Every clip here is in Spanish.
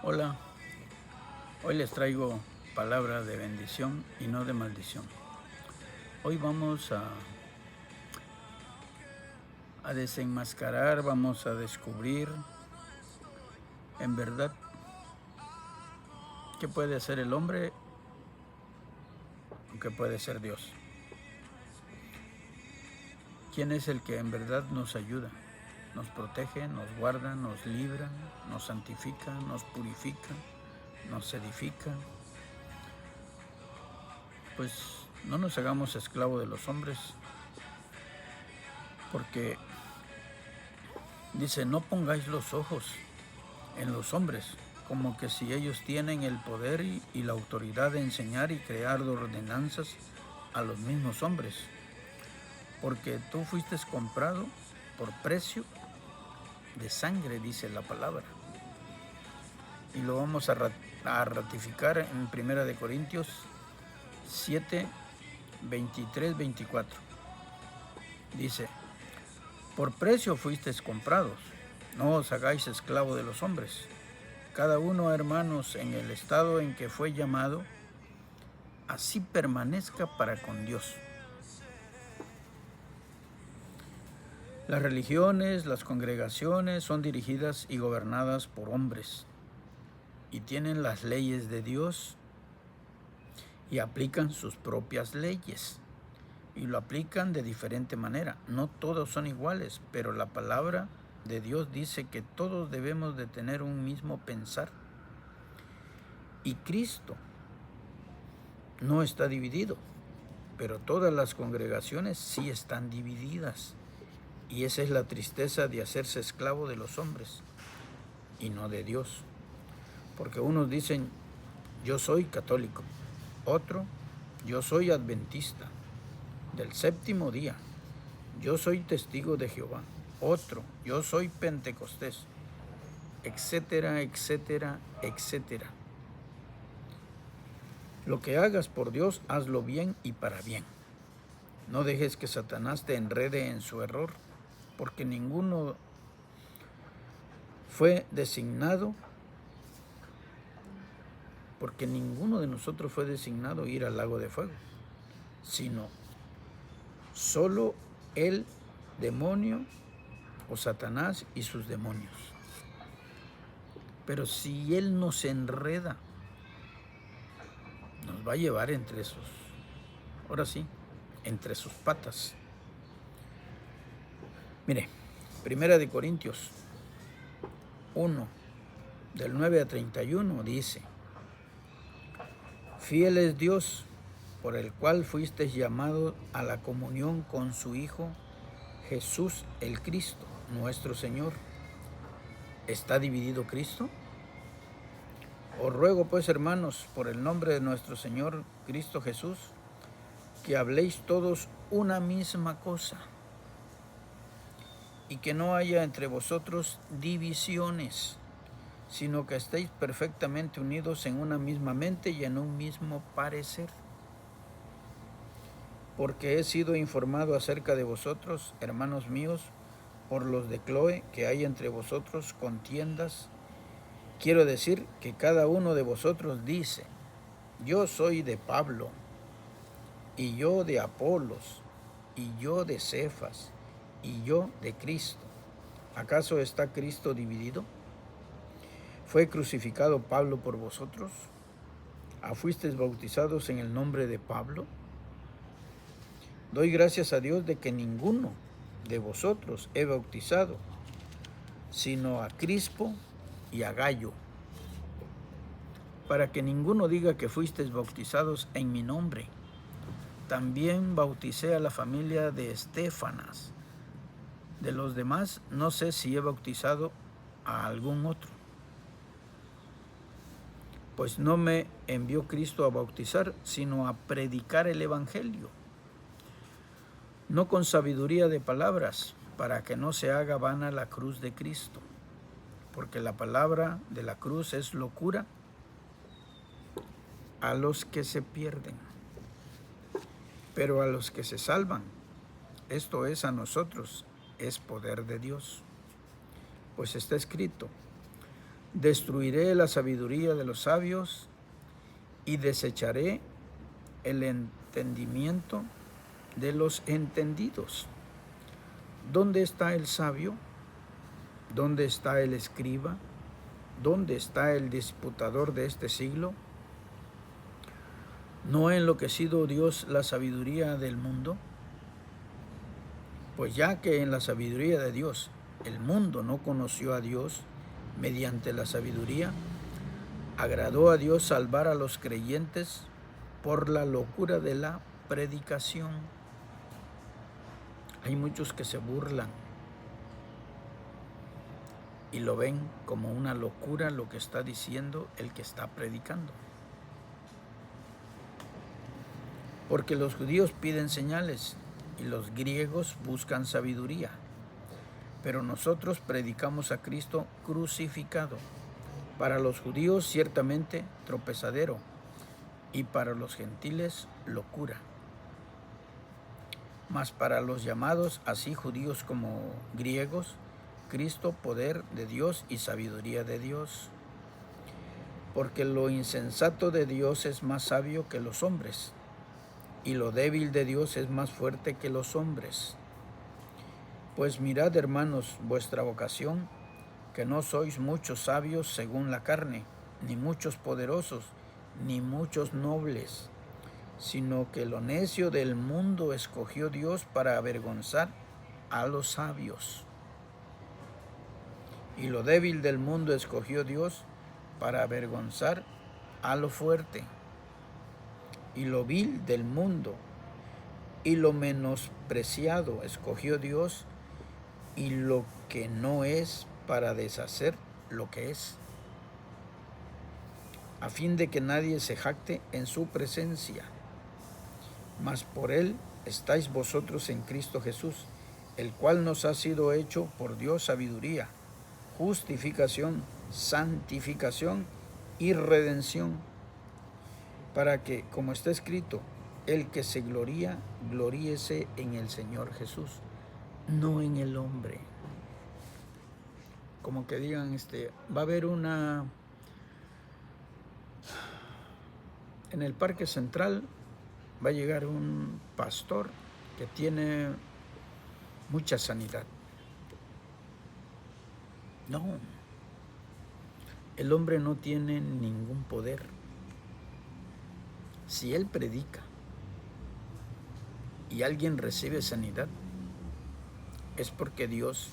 Hola, hoy les traigo palabra de bendición y no de maldición. Hoy vamos a desenmascarar, vamos a descubrir en verdad qué puede hacer el hombre o qué puede ser Dios. ¿Quién es el que en verdad nos ayuda? Nos protege, nos guarda, nos libra, nos santifica, nos purifica, nos edifica. Pues no nos hagamos esclavos de los hombres, porque dice, no pongáis los ojos en los hombres, como que si ellos tienen el poder y la autoridad de enseñar y crear ordenanzas a los mismos hombres, porque tú fuiste comprado por precio de sangre, dice la palabra. Y lo vamos a ratificar en 1 Corintios 7, 23, 24. Dice, por precio fuisteis comprados, no os hagáis esclavos de los hombres. Cada uno, hermanos, en el estado en que fue llamado, así permanezca para con Dios. Las religiones, las congregaciones son dirigidas y gobernadas por hombres y tienen las leyes de Dios y aplican sus propias leyes y lo aplican de diferente manera. No todos son iguales, pero la palabra de Dios dice que todos debemos de tener un mismo pensar. Y Cristo no está dividido, pero todas las congregaciones sí están divididas. Y esa es la tristeza de hacerse esclavo de los hombres y no de Dios. Porque unos dicen, yo soy católico. Otro, yo soy adventista del séptimo día. Yo soy testigo de Jehová. Otro, yo soy pentecostés. Etcétera, etcétera, etcétera. Lo que hagas por Dios, hazlo bien y para bien. No dejes que Satanás te enrede en su error, porque ninguno fue designado, porque ninguno de nosotros fue designado ir al lago de fuego, sino solo el demonio o Satanás y sus demonios. Pero si él nos enreda, nos va a llevar entre sus patas. Mire, 1 Corintios 1, del 9 a 31 dice, fiel es Dios, por el cual fuisteis llamados a la comunión con su Hijo, Jesús el Cristo, nuestro Señor. ¿Está dividido Cristo? Os ruego pues, hermanos, por el nombre de nuestro Señor Cristo Jesús, que habléis todos una misma cosa, y que no haya entre vosotros divisiones, sino que estéis perfectamente unidos en una misma mente y en un mismo parecer. Porque he sido informado acerca de vosotros, hermanos míos, por los de Cloe, que hay entre vosotros contiendas. Quiero decir que cada uno de vosotros dice, yo soy de Pablo, y yo de Apolos, y yo de Cefas, y yo de Cristo. ¿Acaso está Cristo dividido? ¿Fue crucificado Pablo por vosotros? ¿Fuisteis bautizados en el nombre de Pablo? Doy gracias a Dios de que ninguno de vosotros he bautizado, sino a Crispo y a Gayo, para que ninguno diga que fuisteis bautizados en mi nombre. También bauticé a la familia de Estéfanas. De los demás, no sé si he bautizado a algún otro. Pues no me envió Cristo a bautizar, sino a predicar el Evangelio. No con sabiduría de palabras, para que no se haga vana la cruz de Cristo. Porque la palabra de la cruz es locura a los que se pierden. Pero a los que se salvan, esto es a nosotros, es poder de Dios. Pues está escrito, Destruiré la sabiduría de los sabios y desecharé el entendimiento de los entendidos. ¿Dónde está el sabio? ¿Dónde está el escriba? ¿Dónde está el disputador de este siglo? ¿No ha enloquecido Dios la sabiduría del mundo? Pues ya que en la sabiduría de Dios el mundo no conoció a Dios mediante la sabiduría, agradó a Dios salvar a los creyentes por la locura de la predicación. Hay muchos que se burlan y lo ven como una locura lo que está diciendo el que está predicando. Porque los judíos piden señales y los griegos buscan sabiduría. Pero nosotros predicamos a Cristo crucificado. Para los judíos ciertamente tropezadero y para los gentiles locura. Mas para los llamados, así judíos como griegos, Cristo poder de Dios y sabiduría de Dios. Porque lo insensato de Dios es más sabio que los hombres, y lo débil de Dios es más fuerte que los hombres. Pues mirad, hermanos, vuestra vocación, que no sois muchos sabios según la carne, ni muchos poderosos, ni muchos nobles, sino que lo necio del mundo escogió Dios para avergonzar a los sabios. Y lo débil del mundo escogió Dios para avergonzar a lo fuerte. Y lo vil del mundo y lo menospreciado escogió Dios, y lo que no es para deshacer lo que es, a fin de que nadie se jacte en su presencia. Mas por él estáis vosotros en Cristo Jesús, el cual nos ha sido hecho por Dios sabiduría, justificación, santificación y redención, para que, como está escrito, el que se gloría, gloríese en el Señor Jesús, no en el hombre. Como que digan, va a haber en el Parque Central va a llegar un pastor que tiene mucha sanidad. No, el hombre no tiene ningún poder. Si él predica y alguien recibe sanidad, es porque Dios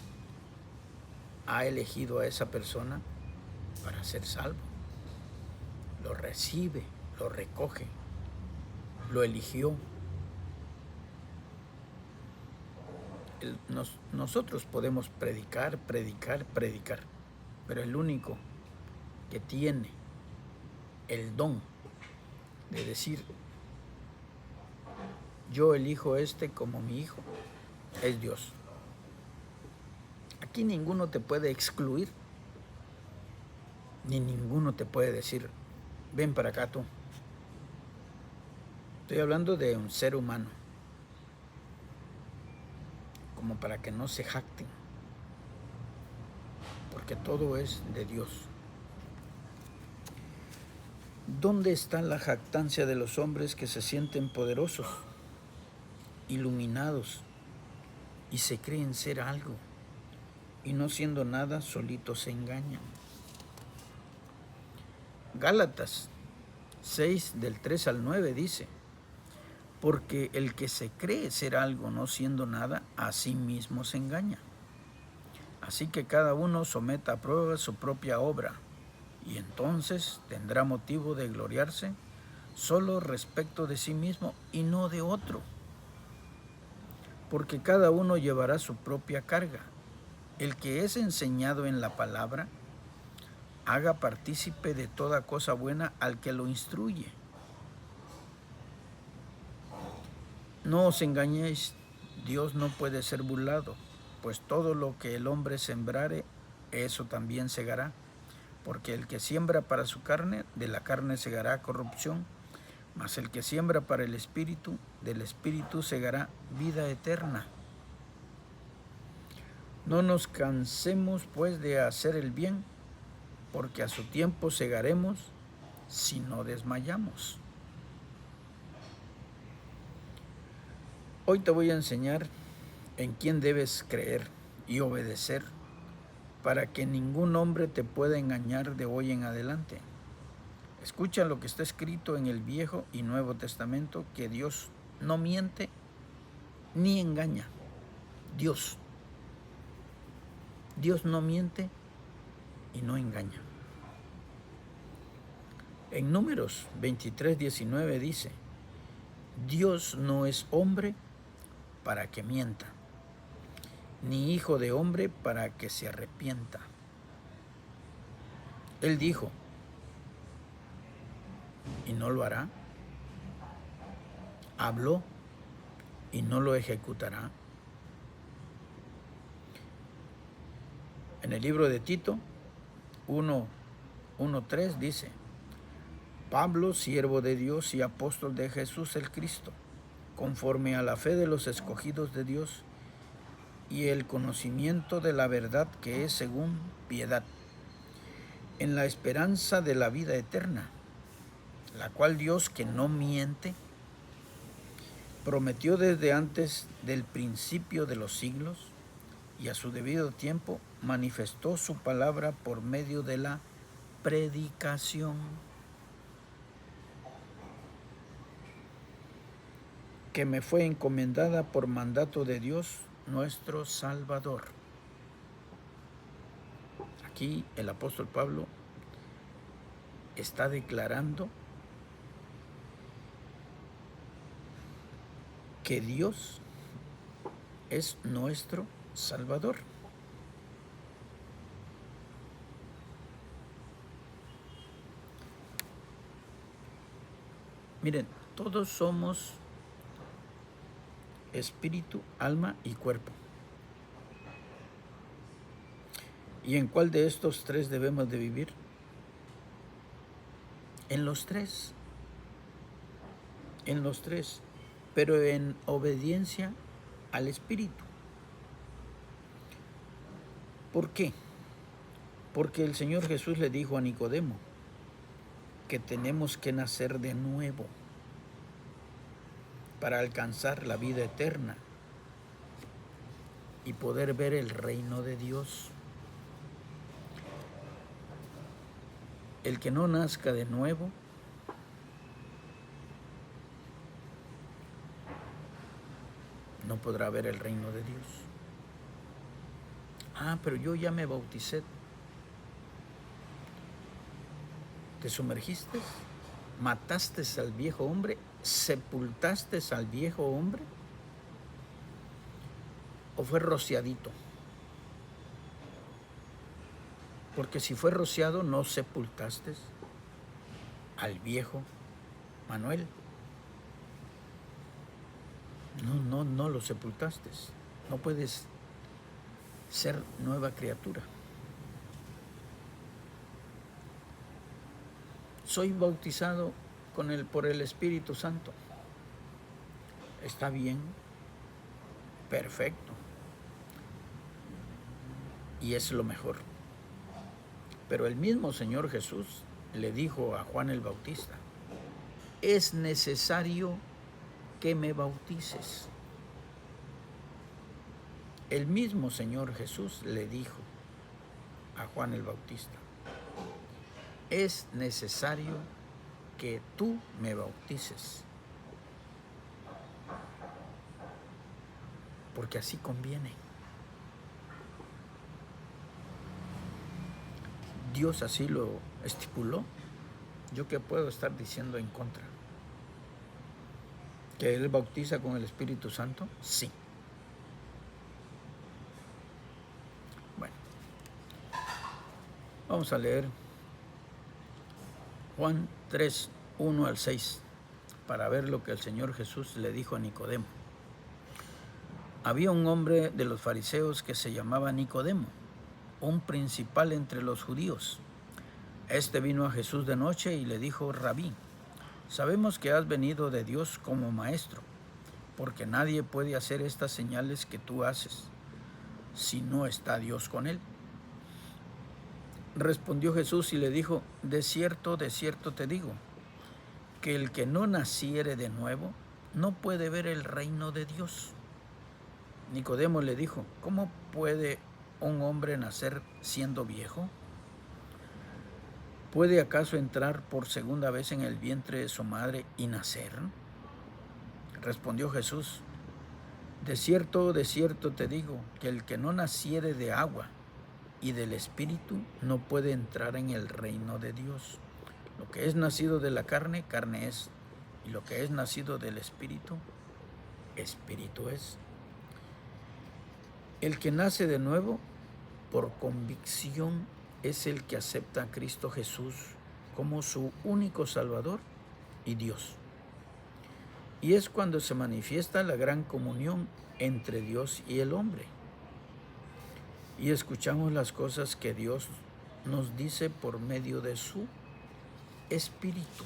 ha elegido a esa persona para ser salvo. Lo recibe, lo recoge, lo eligió. Nosotros podemos predicar, pero el único que tiene el don de decir, yo elijo como mi hijo, es Dios. Aquí ninguno te puede excluir, ni ninguno te puede decir, ven para acá tú. Estoy hablando de un ser humano, como para que no se jacten, porque todo es de Dios. ¿Dónde está la jactancia de los hombres que se sienten poderosos, iluminados, y se creen ser algo, y no siendo nada, solitos se engañan? Gálatas 6, del 3 al 9 dice, porque el que se cree ser algo no siendo nada, a sí mismo se engaña. Así que cada uno someta a prueba su propia obra, y entonces tendrá motivo de gloriarse solo respecto de sí mismo y no de otro. Porque cada uno llevará su propia carga. El que es enseñado en la palabra, haga partícipe de toda cosa buena al que lo instruye. No os engañéis, Dios no puede ser burlado, pues todo lo que el hombre sembrare, eso también segará. Porque el que siembra para su carne, de la carne segará corrupción, mas el que siembra para el Espíritu, del Espíritu segará vida eterna. No nos cansemos pues de hacer el bien, porque a su tiempo segaremos si no desmayamos. Hoy te voy a enseñar en quién debes creer y obedecer para que ningún hombre te pueda engañar de hoy en adelante. Escucha lo que está escrito en el Viejo y Nuevo Testamento, que Dios no miente ni engaña. Dios no miente y no engaña. En Números 23:19 dice: Dios no es hombre para que mienta, ni hijo de hombre para que se arrepienta. Él dijo, y no lo hará. Habló, y no lo ejecutará. En el libro de Tito 1:3 dice: Pablo, siervo de Dios y apóstol de Jesús el Cristo, conforme a la fe de los escogidos de Dios y el conocimiento de la verdad que es según piedad, en la esperanza de la vida eterna, la cual Dios, que no miente, prometió desde antes del principio de los siglos, y a su debido tiempo manifestó su palabra por medio de la predicación, que me fue encomendada por mandato de Dios nuestro Salvador. Aquí el apóstol Pablo está declarando que Dios es nuestro Salvador. Miren, todos somos espíritu, alma y cuerpo. ¿Y en cuál de estos tres debemos de vivir? En los tres. En los tres, pero en obediencia al Espíritu. ¿Por qué? Porque el Señor Jesús le dijo a Nicodemo que tenemos que nacer de nuevo para alcanzar la vida eterna y poder ver el reino de Dios. El que no nazca de nuevo no podrá ver el reino de Dios. Ah, pero yo ya me bauticé. ¿Te sumergiste? ¿Mataste al viejo hombre? ¿Sepultaste al viejo hombre? ¿O fue rociadito? Porque si fue rociado, no sepultaste al viejo Manuel. No lo sepultaste. No puedes ser nueva criatura. Soy bautizado por el Espíritu Santo. Está bien, perfecto. Y es lo mejor. Pero el mismo Señor Jesús le dijo a Juan el Bautista: es necesario que me bautices. El mismo Señor Jesús le dijo a Juan el Bautista: es necesario que tú me bautices, porque así conviene. Dios así lo estipuló. ¿Yo qué puedo estar diciendo en contra? ¿Que Él bautiza con el Espíritu Santo? Sí. Bueno, vamos a leer Juan 3, 1 al 6, para ver lo que el Señor Jesús le dijo a Nicodemo. Había un hombre de los fariseos que se llamaba Nicodemo, un principal entre los judíos. Este vino a Jesús de noche y le dijo: Rabí, sabemos que has venido de Dios como maestro, porque nadie puede hacer estas señales que tú haces si no está Dios con él. Respondió Jesús y le dijo, de cierto te digo, que el que no naciere de nuevo no puede ver el reino de Dios. Nicodemo le dijo, ¿cómo puede un hombre nacer siendo viejo? ¿Puede acaso entrar por segunda vez en el vientre de su madre y nacer? Respondió Jesús, de cierto te digo, que el que no naciere de agua y del Espíritu no puede entrar en el reino de Dios. Lo que es nacido de la carne, carne es, y lo que es nacido del Espíritu, Espíritu es. El que nace de nuevo, por convicción, es el que acepta a Cristo Jesús como su único Salvador y Dios. Y es cuando se manifiesta la gran comunión entre Dios y el hombre. Y escuchamos las cosas que Dios nos dice por medio de su Espíritu.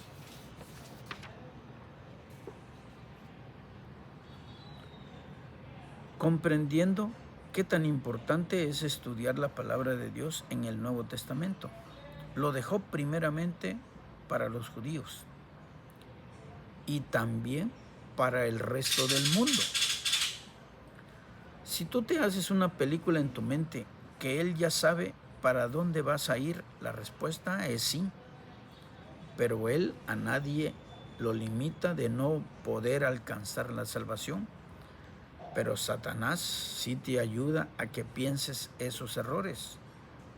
Comprendiendo qué tan importante es estudiar la palabra de Dios en el Nuevo Testamento. Lo dejó primeramente para los judíos y también para el resto del mundo. Si tú te haces una película en tu mente que Él ya sabe para dónde vas a ir, la respuesta es sí. Pero Él a nadie lo limita de no poder alcanzar la salvación. Pero Satanás sí te ayuda a que pienses esos errores.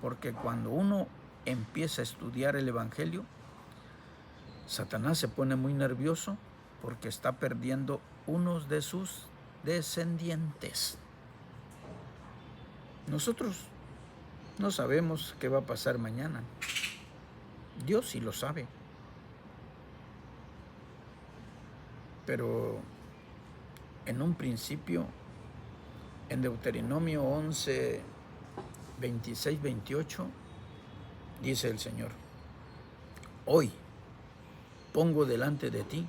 Porque cuando uno empieza a estudiar el Evangelio, Satanás se pone muy nervioso porque está perdiendo unos de sus descendientes. Nosotros no sabemos qué va a pasar mañana. Dios sí lo sabe. Pero en un principio, en Deuteronomio 11, 26, 28, dice el Señor, hoy pongo delante de ti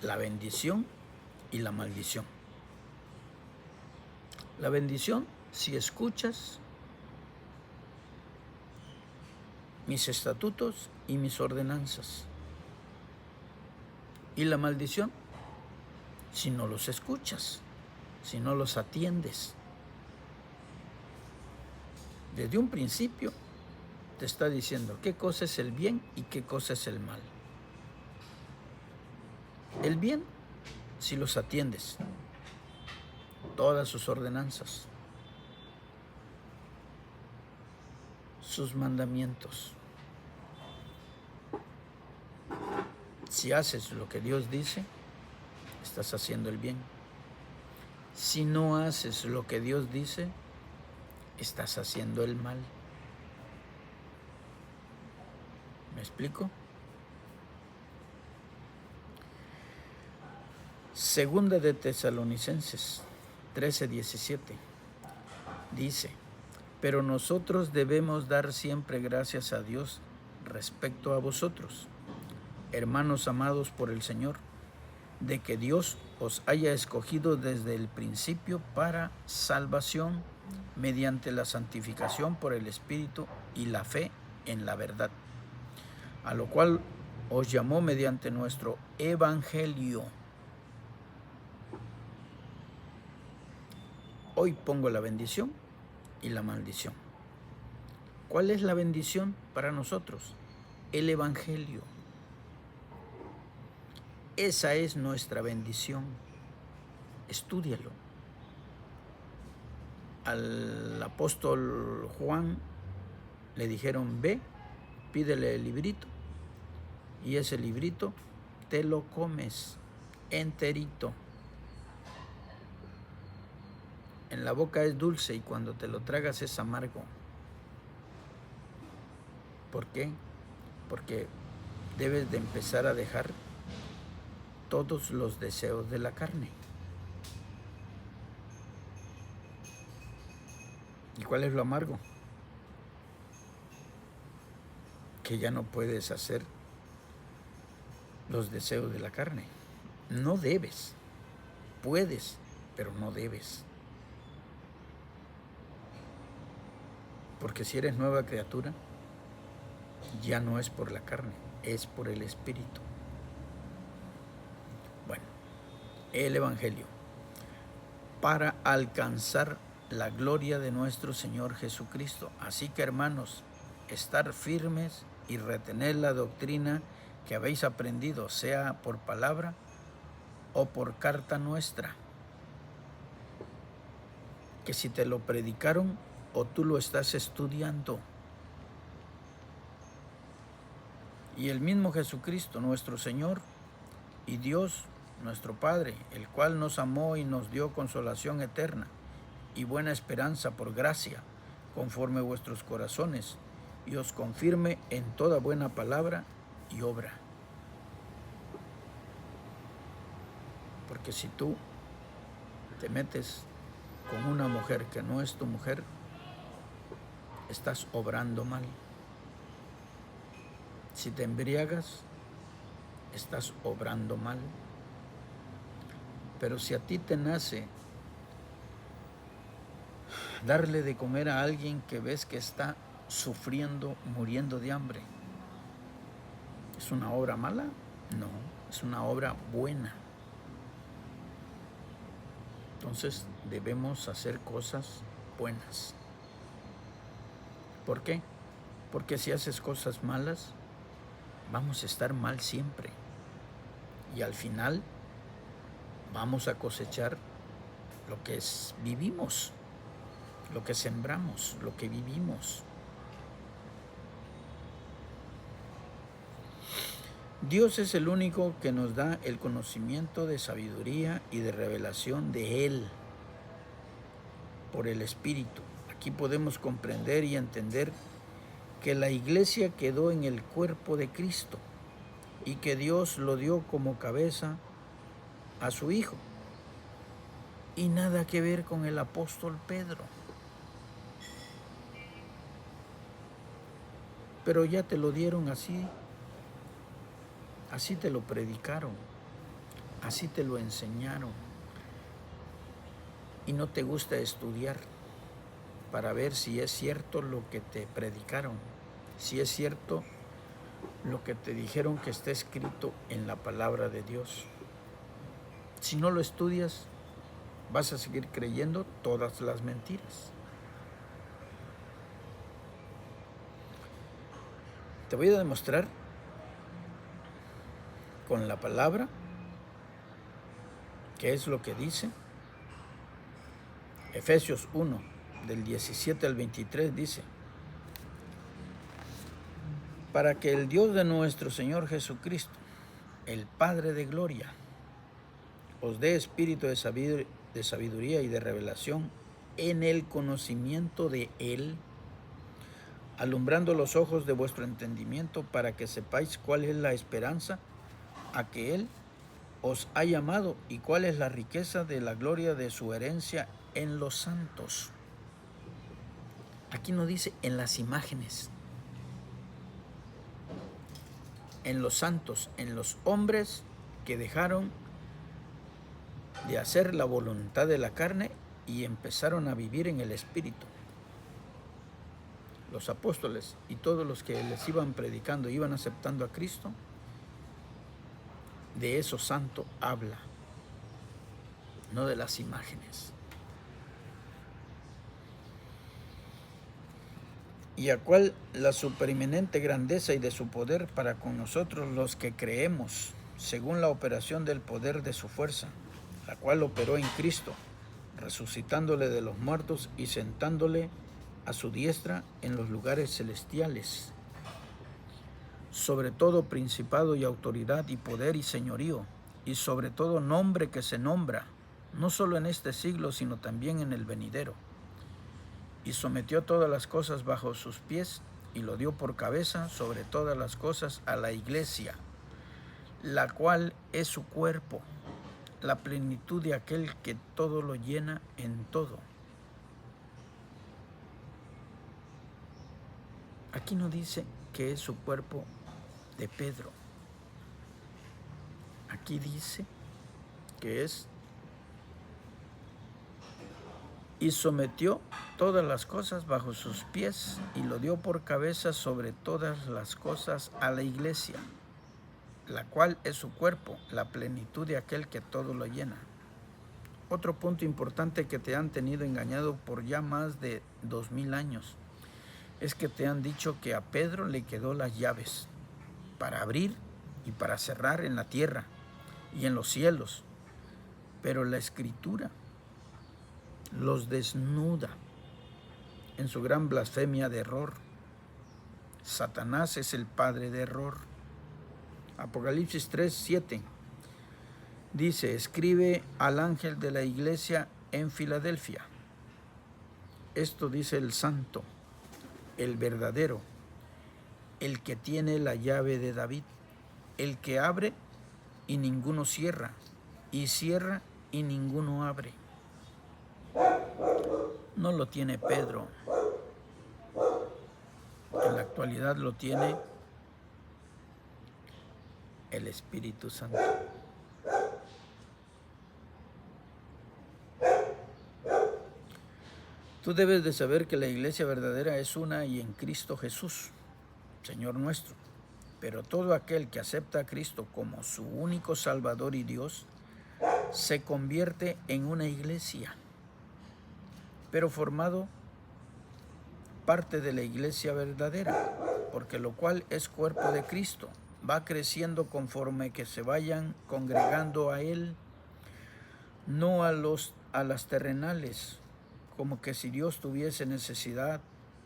la bendición y la maldición. La bendición, si escuchas mis estatutos y mis ordenanzas. Y la maldición, si no los escuchas, si no los atiendes. Desde un principio te está diciendo qué cosa es el bien y qué cosa es el mal. El bien, si los atiendes, todas sus ordenanzas, sus mandamientos. Si haces lo que Dios dice, estás haciendo el bien. Si no haces lo que Dios dice, estás haciendo el mal. ¿Me explico? Segunda de Tesalonicenses 13:17 dice, pero nosotros debemos dar siempre gracias a Dios respecto a vosotros, hermanos amados por el Señor, de que Dios os haya escogido desde el principio para salvación mediante la santificación por el Espíritu y la fe en la verdad, a lo cual os llamó mediante nuestro Evangelio. Hoy pongo la bendición y la maldición. ¿Cuál es la bendición para nosotros? El Evangelio. Esa es nuestra bendición. Estúdialo. Al apóstol Juan le dijeron, ve, pídele el librito, y ese librito te lo comes enterito. En la boca es dulce y cuando te lo tragas es amargo. ¿Por qué? Porque debes de empezar a dejar todos los deseos de la carne. ¿Y cuál es lo amargo? Que ya no puedes hacer los deseos de la carne. No debes. Puedes, pero no debes. Porque si eres nueva criatura, ya no es por la carne, es por el Espíritu. Bueno, el Evangelio. Para alcanzar la gloria de nuestro Señor Jesucristo. Así que, hermanos, estar firmes y retener la doctrina que habéis aprendido, sea por palabra o por carta nuestra, que si te lo predicaron o tú lo estás estudiando. Y el mismo Jesucristo, nuestro Señor y Dios, nuestro Padre, el cual nos amó y nos dio consolación eterna y buena esperanza por gracia, conforme vuestros corazones, y os confirme en toda buena palabra y obra. Porque si tú te metes con una mujer que no es tu mujer, estás obrando mal. Si te embriagas, estás obrando mal. Pero si a ti te nace darle de comer a alguien que ves que está sufriendo, muriendo de hambre, ¿es una obra mala? No, es una obra buena. Entonces debemos hacer cosas buenas. ¿Por qué? Porque si haces cosas malas, vamos a estar mal siempre. Y al final vamos a cosechar lo que vivimos, lo que sembramos, lo que vivimos. Dios es el único que nos da el conocimiento de sabiduría y de revelación de Él por el Espíritu. Aquí podemos comprender y entender que la iglesia quedó en el cuerpo de Cristo y que Dios lo dio como cabeza a su Hijo. Y nada que ver con el apóstol Pedro. Pero ya te lo dieron así. Así te lo predicaron, así te lo enseñaron, y no te gusta estudiar para ver si es cierto lo que te predicaron, si es cierto lo que te dijeron que está escrito en la palabra de Dios. Si no lo estudias, vas a seguir creyendo todas las mentiras. Te voy a demostrar con la palabra qué es lo que dice. Efesios 1, del 17 al 23 dice: para que el Dios de nuestro Señor Jesucristo, el Padre de gloria, os dé espíritu de sabiduría y de revelación en el conocimiento de Él, alumbrando los ojos de vuestro entendimiento, para que sepáis cuál es la esperanza a que Él os ha llamado y cuál es la riqueza de la gloria de su herencia en los santos. Aquí no dice en las imágenes, en los santos, en los hombres que dejaron de hacer la voluntad de la carne y empezaron a vivir en el Espíritu. Los apóstoles y todos los que les iban predicando, iban aceptando a Cristo, de eso santo habla, no de las imágenes. Y a cuál la supereminente grandeza y de su poder para con nosotros los que creemos, según la operación del poder de su fuerza, la cual operó en Cristo, resucitándole de los muertos y sentándole a su diestra en los lugares celestiales, sobre todo principado y autoridad y poder y señorío, y sobre todo nombre que se nombra, no solo en este siglo, sino también en el venidero. Y sometió todas las cosas bajo sus pies, y lo dio por cabeza sobre todas las cosas a la iglesia, la cual es su cuerpo, la plenitud de aquel que todo lo llena en todo. Aquí no dice que es su cuerpo de Pedro. Aquí dice que es y sometió todas las cosas bajo sus pies y lo dio por cabeza sobre todas las cosas a la iglesia, la cual es su cuerpo, la plenitud de aquel que todo lo llena. Otro punto importante que te han tenido engañado por ya más de 2000 años es que te han dicho que a Pedro le quedó las llaves para abrir y para cerrar en la tierra y en los cielos, pero la Escritura los desnuda en su gran blasfemia de error. Satanás es el padre de error. Apocalipsis 3:7 dice: escribe al ángel de la iglesia en Filadelfia. Esto dice el santo, el verdadero, el que tiene la llave de David, el que abre y ninguno cierra, y cierra y ninguno abre. No lo tiene Pedro. En la actualidad lo tiene el Espíritu Santo. Tú debes de saber que la iglesia verdadera es una y en Cristo Jesús, Señor nuestro. Pero todo aquel que acepta a Cristo como su único Salvador y Dios, se convierte en una iglesia, pero formado parte de la iglesia verdadera, porque lo cual es cuerpo de Cristo. Va creciendo conforme que se vayan congregando a Él, no a las terrenales, como que si Dios tuviese necesidad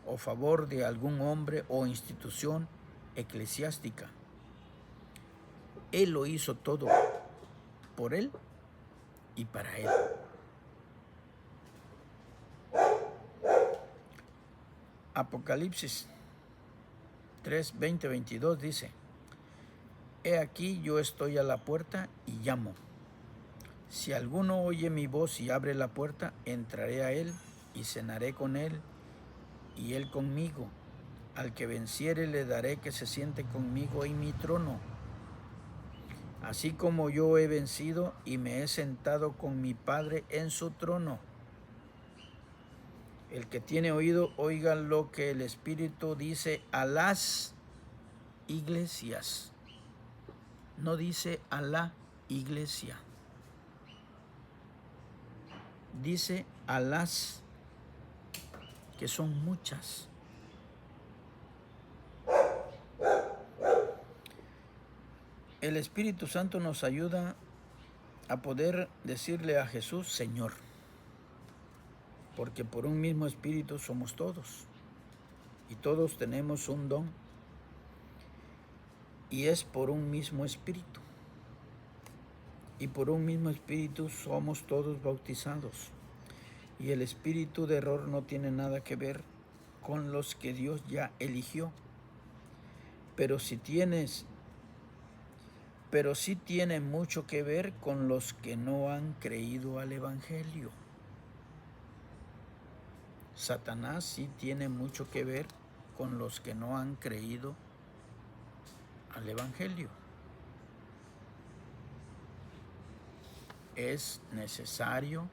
o favor de algún hombre o institución eclesiástica. Él lo hizo todo por Él y para Él. Apocalipsis 3, 20, 22 dice: he aquí yo estoy a la puerta y llamo. Si alguno oye mi voz y abre la puerta, entraré a él y cenaré con él y él conmigo. Al que venciere le daré que se siente conmigo en mi trono, así como yo he vencido y me he sentado con mi Padre en su trono. El que tiene oído, oiga lo que el Espíritu dice a las iglesias. No dice a la iglesia. Dice a las, que son muchas. El Espíritu Santo nos ayuda a poder decirle a Jesús Señor, porque por un mismo Espíritu somos todos y todos tenemos un don y es por un mismo Espíritu y por un mismo Espíritu somos todos bautizados y el espíritu de error no tiene nada que ver con los que Dios ya eligió, pero sí tiene mucho que ver con los que no han creído al Evangelio. Satanás sí tiene mucho que ver con los que no han creído al Evangelio. Es necesario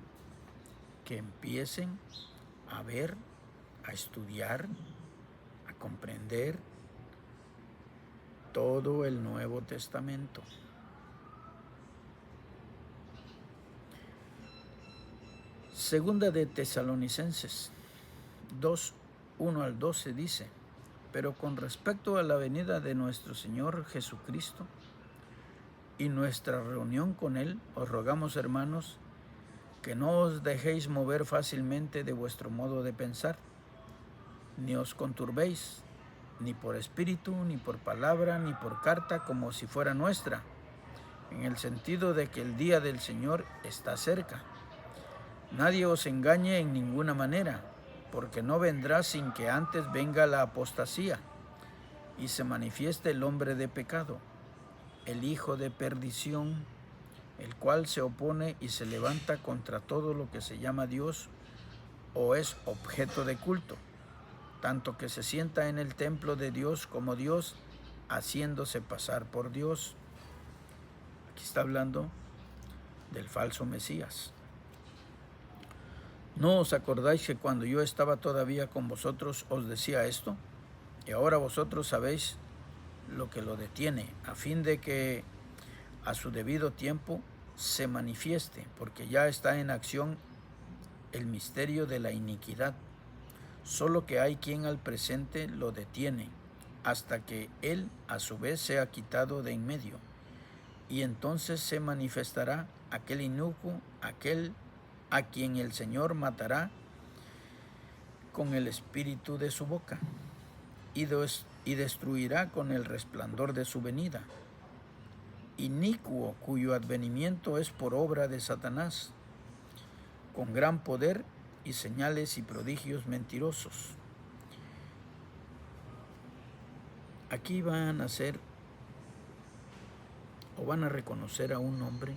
que empiecen a ver, a estudiar, a comprender todo el Nuevo Testamento. Segunda de Tesalonicenses 2, 1 al 12 dice: pero con respecto a la venida de nuestro Señor Jesucristo y nuestra reunión con Él, os rogamos, hermanos, que no os dejéis mover fácilmente de vuestro modo de pensar, ni os conturbéis, ni por espíritu, ni por palabra, ni por carta, como si fuera nuestra, en el sentido de que el día del Señor está cerca. Nadie os engañe en ninguna manera, porque no vendrá sin que antes venga la apostasía y se manifieste el hombre de pecado, el hijo de perdición, el cual se opone y se levanta contra todo lo que se llama Dios o es objeto de culto, tanto que se sienta en el templo de Dios como Dios, haciéndose pasar por Dios. Aquí está hablando del falso Mesías. ¿No os acordáis que cuando yo estaba todavía con vosotros os decía esto? Y ahora vosotros sabéis lo que lo detiene, a fin de que a su debido tiempo se manifieste, porque ya está en acción el misterio de la iniquidad, solo que hay quien al presente lo detiene, hasta que él a su vez sea quitado de en medio, y entonces se manifestará aquel inicuo, aquel a quien el Señor matará con el espíritu de su boca, y destruirá con el resplandor de su venida. Inicuo, cuyo advenimiento es por obra de Satanás, con gran poder y señales y prodigios mentirosos. Aquí van a ser, o van a reconocer a un hombre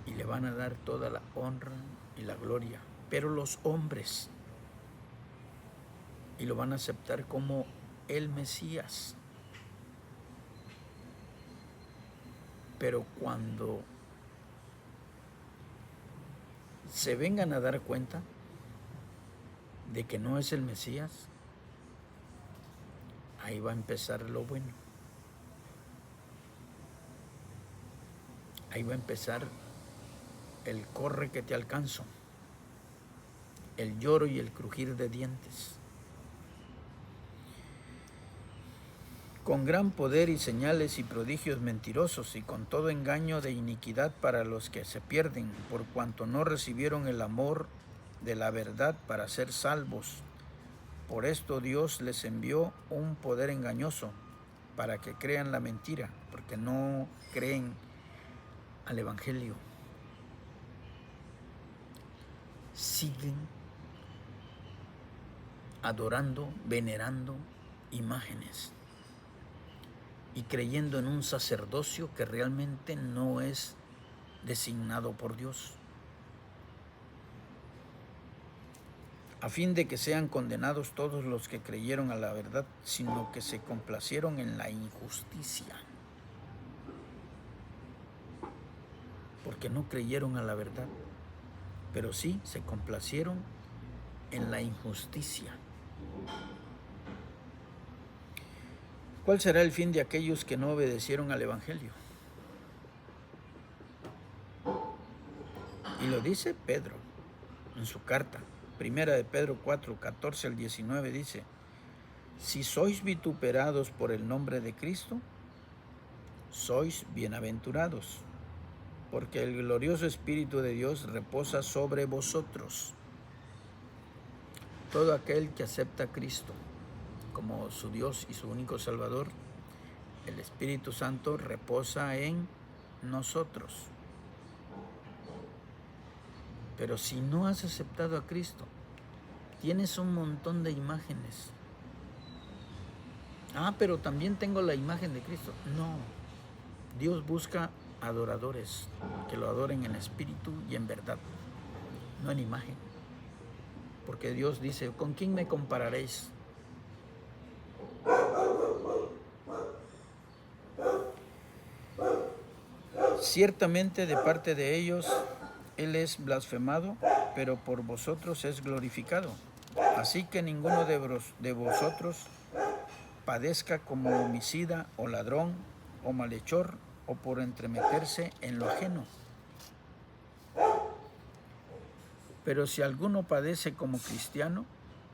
y le van a dar toda la honra y la gloria, pero los hombres, y lo van a aceptar como el Mesías. Pero cuando se vengan a dar cuenta de que no es el Mesías, ahí va a empezar lo bueno. Ahí va a empezar el corre que te alcanzo, el lloro y el crujir de dientes. Con gran poder y señales y prodigios mentirosos, y con todo engaño de iniquidad para los que se pierden, por cuanto no recibieron el amor de la verdad para ser salvos. Por esto Dios les envió un poder engañoso, para que crean la mentira, porque no creen al Evangelio. Siguen adorando, venerando imágenes y creyendo en un sacerdocio que realmente no es designado por Dios, a fin de que sean condenados todos los que creyeron a la verdad, sino que se complacieron en la injusticia, porque no creyeron a la verdad, pero sí se complacieron en la injusticia. ¿Cuál será el fin de aquellos que no obedecieron al Evangelio? Y lo dice Pedro en su carta. Primera de Pedro 4, 14 al 19 dice: si sois vituperados por el nombre de Cristo, sois bienaventurados, porque el glorioso Espíritu de Dios reposa sobre vosotros. Todo aquel que acepta a Cristo como su Dios y su único Salvador, el Espíritu Santo reposa en nosotros. Pero si no has aceptado a Cristo, tienes un montón de imágenes. Pero también tengo la imagen de Cristo. No, Dios busca adoradores que lo adoren en espíritu y en verdad, no en imagen. Porque Dios dice: ¿con quién me compararéis? Ciertamente de parte de ellos Él es blasfemado, pero por vosotros es glorificado. Así que ninguno de vosotros padezca como homicida o ladrón o malhechor o por entremeterse en lo ajeno. Pero si alguno padece como cristiano,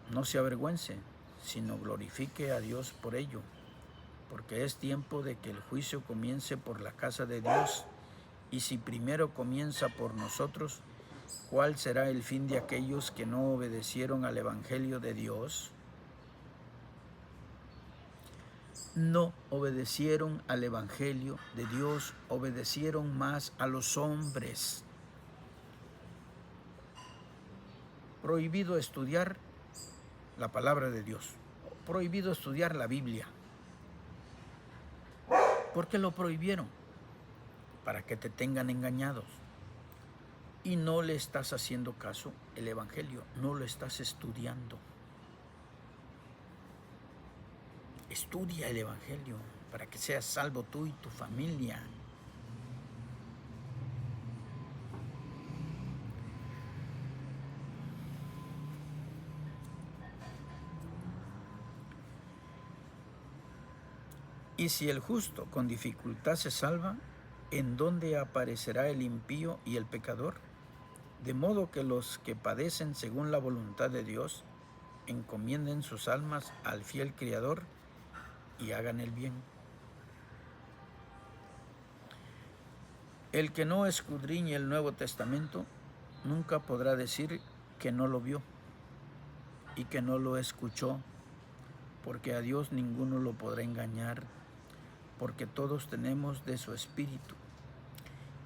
no se avergüence, sino glorifique a Dios por ello, porque es tiempo de que el juicio comience por la casa de Dios, y si primero comienza por nosotros, ¿cuál será el fin de aquellos que no obedecieron al Evangelio de Dios? No obedecieron al Evangelio de Dios, obedecieron más a los hombres. Prohibido estudiar la palabra de Dios, prohibido estudiar la Biblia. ¿Por qué lo prohibieron? Para que te tengan engañados. Y no le estás haciendo caso el Evangelio, no lo estás estudiando. Estudia el Evangelio para que seas salvo tú y tu familia. Y si el justo con dificultad se salva, ¿en dónde aparecerá el impío y el pecador? De modo que los que padecen según la voluntad de Dios encomienden sus almas al fiel Criador y hagan el bien. El que no escudriñe el Nuevo Testamento nunca podrá decir que no lo vio y que no lo escuchó, porque a Dios ninguno lo podrá engañar, porque todos tenemos de su Espíritu.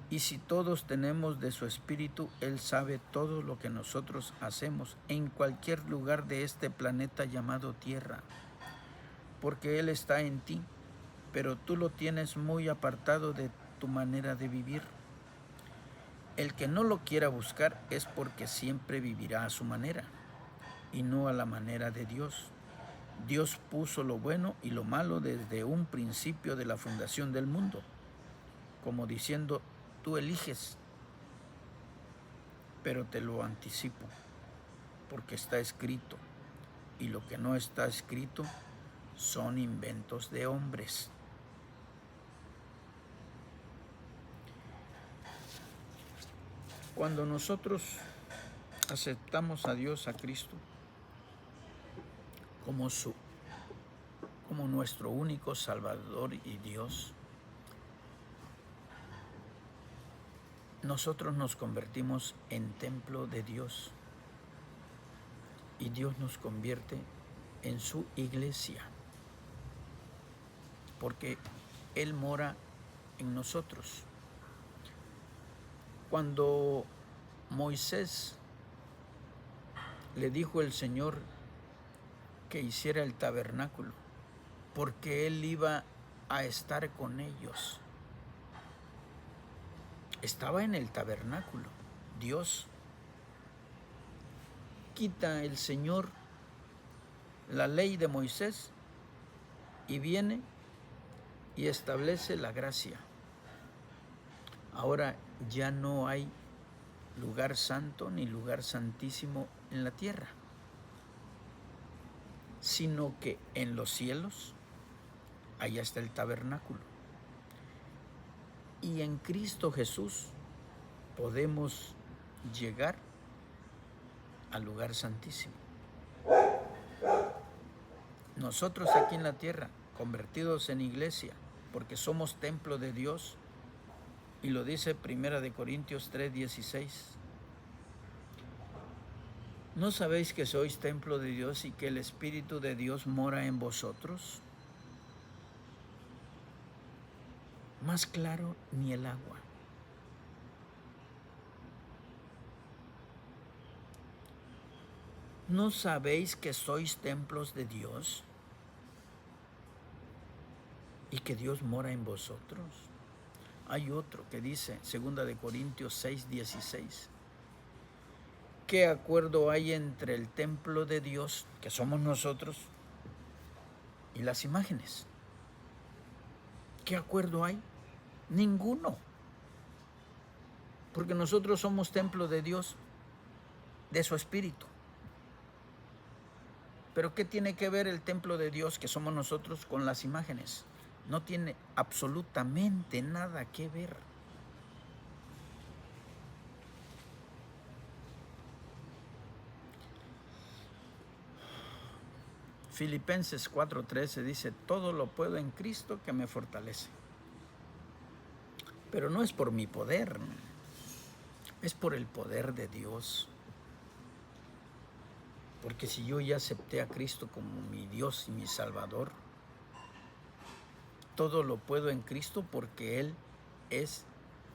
Y si todos tenemos de su Espíritu, Él sabe todo lo que nosotros hacemos en cualquier lugar de este planeta llamado Tierra, porque Él está en ti, pero tú lo tienes muy apartado de tu manera de vivir. El que no lo quiera buscar es porque siempre vivirá a su manera y no a la manera de Dios. Dios puso lo bueno y lo malo desde un principio de la fundación del mundo, como diciendo, tú eliges, pero te lo anticipo, porque está escrito, y lo que no está escrito son inventos de hombres. Cuando nosotros aceptamos a Dios, a Cristo, como nuestro único Salvador y Dios, nosotros nos convertimos en templo de Dios y Dios nos convierte en su iglesia, porque Él mora en nosotros. Cuando Moisés le dijo el Señor que hiciera el tabernáculo, porque Él iba a estar con ellos, estaba en el tabernáculo. Dios quita el Señor la ley de Moisés y viene y establece la gracia. Ahora ya no hay lugar santo ni lugar santísimo en la tierra, sino que en los cielos allá está el tabernáculo. Y en Cristo Jesús podemos llegar al lugar santísimo. Nosotros aquí en la tierra, convertidos en iglesia, porque somos templo de Dios, y lo dice 1 Corintios 3:16. ¿No sabéis que sois templo de Dios y que el Espíritu de Dios mora en vosotros? Más claro ni el agua. ¿No sabéis que sois templos de Dios y que Dios mora en vosotros? Hay otro que dice, 2 Corintios 6:16. ¿Qué acuerdo hay entre el templo de Dios, que somos nosotros, y las imágenes? ¿Qué acuerdo hay? Ninguno. Porque nosotros somos templo de Dios, de su Espíritu. Pero ¿qué tiene que ver el templo de Dios, que somos nosotros, con las imágenes? No tiene absolutamente nada que ver. Filipenses 4:13 dice, todo lo puedo en Cristo que me fortalece. Pero no es por mi poder, es por el poder de Dios. Porque si yo ya acepté a Cristo como mi Dios y mi Salvador, todo lo puedo en Cristo porque Él es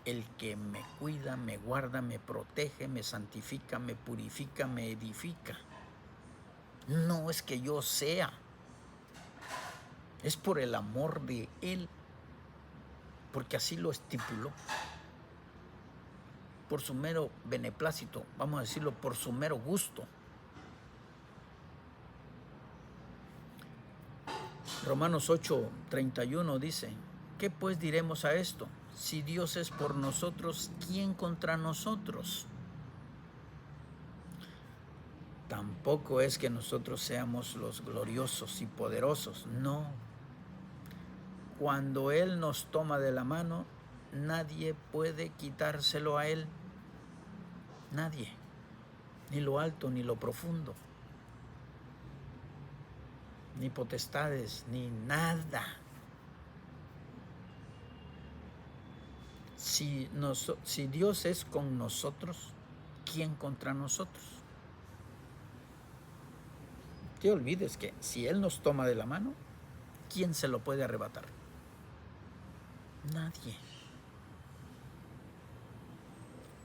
el que me cuida, me guarda, me protege, me santifica, me purifica, me edifica. No es que yo sea, es por el amor de Él, porque así lo estipuló. Por su mero beneplácito, vamos a decirlo, por su mero gusto. Romanos 8:31 dice, ¿qué pues diremos a esto? Si Dios es por nosotros, ¿quién contra nosotros? Tampoco es que nosotros seamos los gloriosos y poderosos, no. cuando Él nos toma de la mano, nadie puede quitárselo a Él. Nadie. Ni lo alto, ni lo profundo. Ni potestades, ni nada. Si Dios es con nosotros, ¿quién contra nosotros? No te olvides que si Él nos toma de la mano, ¿quién se lo puede arrebatar? Nadie.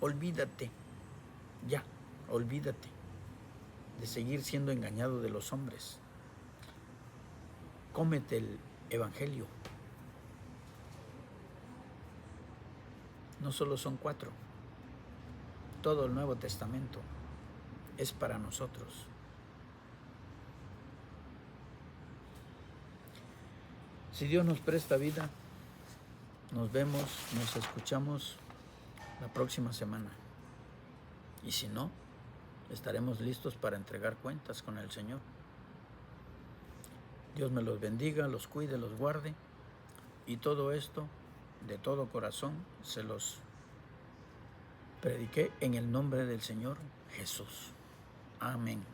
Olvídate, ya, olvídate de seguir siendo engañado de los hombres. Cómete el Evangelio. No solo son 4. Todo el Nuevo Testamento es para nosotros. Si Dios nos presta vida, nos vemos, nos escuchamos la próxima semana. Y si no, estaremos listos para entregar cuentas con el Señor. Dios me los bendiga, los cuide, los guarde. Y todo esto, de todo corazón, se los prediqué en el nombre del Señor Jesús. Amén.